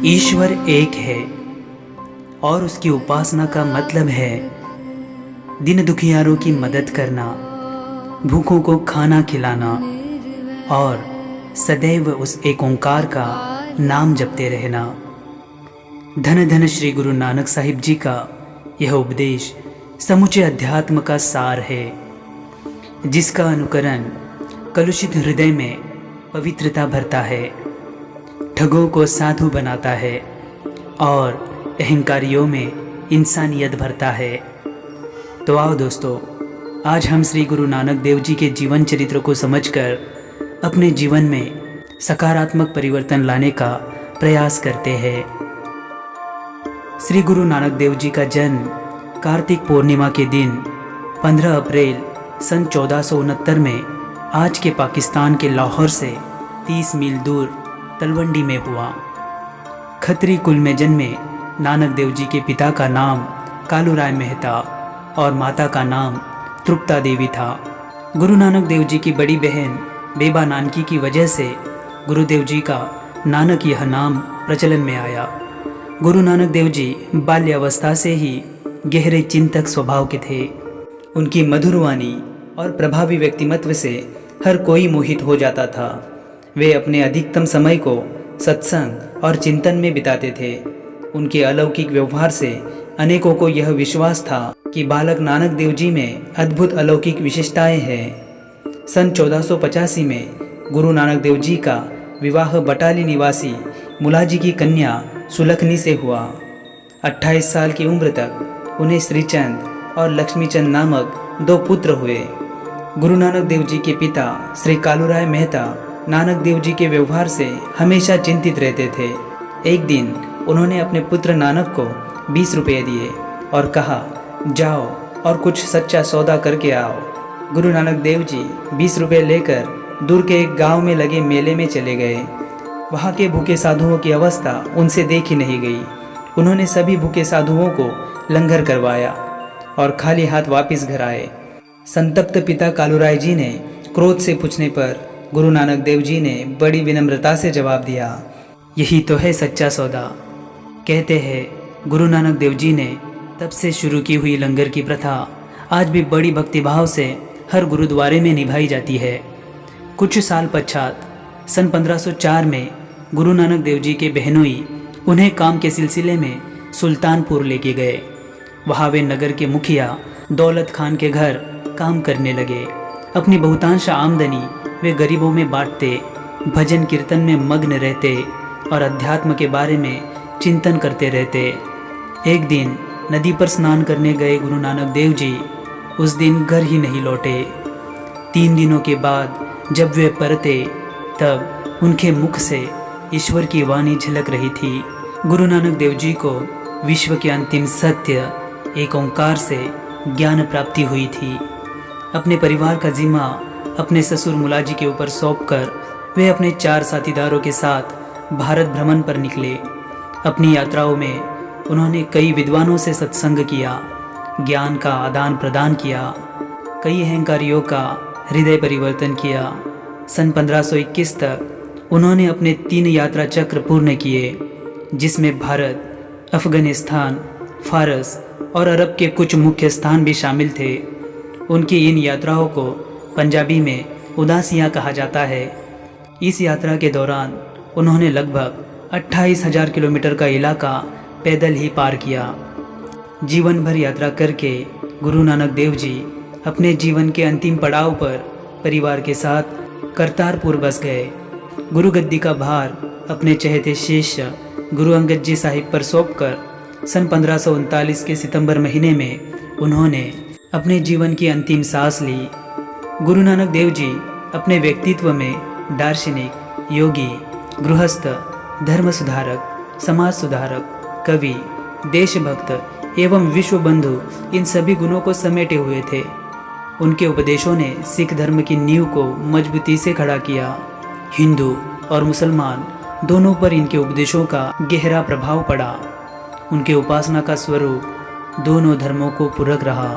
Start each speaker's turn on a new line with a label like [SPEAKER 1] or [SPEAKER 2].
[SPEAKER 1] ईश्वर एक है और उसकी उपासना का मतलब है दिन दुखियारों की मदद करना, भूखों को खाना खिलाना और सदैव उस एक ओंकार का नाम जपते रहना। धन धन श्री गुरु नानक साहिब जी का यह उपदेश समुचे अध्यात्म का सार है, जिसका अनुकरण कलुषित हृदय में पवित्रता भरता है, ठगों को साधु बनाता है और अहंकारियों में इंसानियत भरता है। तो आओ दोस्तों, आज हम श्री गुरु नानक देव जी के जीवन चरित्र को समझकर अपने जीवन में सकारात्मक परिवर्तन लाने का प्रयास करते हैं। श्री गुरु नानक देव जी का जन्म कार्तिक पूर्णिमा के दिन 15 अप्रैल सन 1469 में आज के पाकिस्तान के लाहौर से 30 मील दूर तलवंडी में हुआ। खत्री कुल में जन्मे नानक देव जी के पिता का नाम कालूराय मेहता और माता का नाम तृप्ता देवी था। गुरु नानक देव जी की बड़ी बहन बेबा नानकी की वजह से गुरुदेव जी का नानक यह नाम प्रचलन में आया। गुरु नानक देव जी बाल्यावस्था से ही गहरे चिंतक स्वभाव के थे। उनकी मधुर वाणी और प्रभावी व्यक्तिमत्व से हर कोई मोहित हो जाता था। वे अपने अधिकतम समय को सत्संग और चिंतन में बिताते थे। उनके अलौकिक व्यवहार से अनेकों को यह विश्वास था कि बालक नानक देव जी में अद्भुत अलौकिक विशेषताएं हैं। सन 1485 में गुरु नानक देव जी का विवाह बटाली निवासी मुलाजी की कन्या सुलखनी से हुआ। 28 साल की उम्र तक उन्हें श्रीचंद और लक्ष्मीचंद नामक 2 पुत्र हुए। गुरु नानक देव जी के पिता श्री कालूराय मेहता नानक देव जी के व्यवहार से हमेशा चिंतित रहते थे। एक दिन उन्होंने अपने पुत्र नानक को 20 रुपये दिए और कहा, जाओ और कुछ सच्चा सौदा करके आओ। गुरु नानक देव जी 20 रुपये लेकर दूर के एक गांव में लगे मेले में चले गए। वहां के भूखे साधुओं की अवस्था उनसे देखी नहीं गई। उन्होंने सभी भूखे साधुओं को लंगर करवाया और खाली हाथ वापस घर आए। संतप्त पिता कालूराय जी ने क्रोध से पूछने पर गुरु नानक देव जी ने बड़ी विनम्रता से जवाब दिया, यही तो है सच्चा सौदा। कहते हैं गुरु नानक देव जी ने तब से शुरू की हुई लंगर की प्रथा आज भी बड़ी भक्तिभाव से हर गुरुद्वारे में निभाई जाती है। कुछ साल पश्चात सन 1504 में गुरु नानक देव जी के बहनोई उन्हें काम के सिलसिले में सुल्तानपुर लेके गए। वहाँ वे नगर के मुखिया दौलत खान के घर काम करने लगे। अपनी बहुतांश आमदनी वे गरीबों में बांटते, भजन कीर्तन में मग्न रहते और अध्यात्म के बारे में चिंतन करते रहते। एक दिन नदी पर स्नान करने गए गुरु नानक देव जी उस दिन घर ही नहीं लौटे। 3 दिनों के बाद जब वे परते तब उनके मुख से ईश्वर की वाणी झलक रही थी। गुरु नानक देव जी को विश्व के अंतिम सत्य एक ओंकार से ज्ञान प्राप्ति हुई थी। अपने परिवार का जिम्मा अपने ससुर मुलाजी के ऊपर सौंपकर वे अपने 4 साथीदारों के साथ भारत भ्रमण पर निकले। अपनी यात्राओं में उन्होंने कई विद्वानों से सत्संग किया, ज्ञान का आदान प्रदान किया, कई अहंकारियों का हृदय परिवर्तन किया। सन 1521 तक उन्होंने अपने 3 यात्रा चक्र पूर्ण किए, जिसमें भारत, अफगानिस्तान, फारस और अरब के कुछ मुख्य स्थान भी शामिल थे। उनकी इन यात्राओं को पंजाबी में उदासियाँ कहा जाता है। इस यात्रा के दौरान उन्होंने लगभग 28,000 किलोमीटर का इलाका पैदल ही पार किया। जीवन भर यात्रा करके गुरु नानक देव जी अपने जीवन के अंतिम पड़ाव पर परिवार के साथ करतारपुर बस गए। गुरु गद्दी का भार अपने चहेते शिष्य गुरु अंगद जी साहिब पर सौंपकर सन 1539 के सितंबर महीने में उन्होंने अपने जीवन की अंतिम सांस ली। गुरु नानक देव जी अपने व्यक्तित्व में दार्शनिक, योगी, गृहस्थ, धर्म सुधारक, समाज सुधारक, कवि, देशभक्त एवं विश्व बंधु इन सभी गुणों को समेटे हुए थे। उनके उपदेशों ने सिख धर्म की नींव को मजबूती से खड़ा किया। हिंदू और मुसलमान दोनों पर इनके उपदेशों का गहरा प्रभाव पड़ा। उनके उपासना का स्वरूप दोनों धर्मों को पूरक रहा।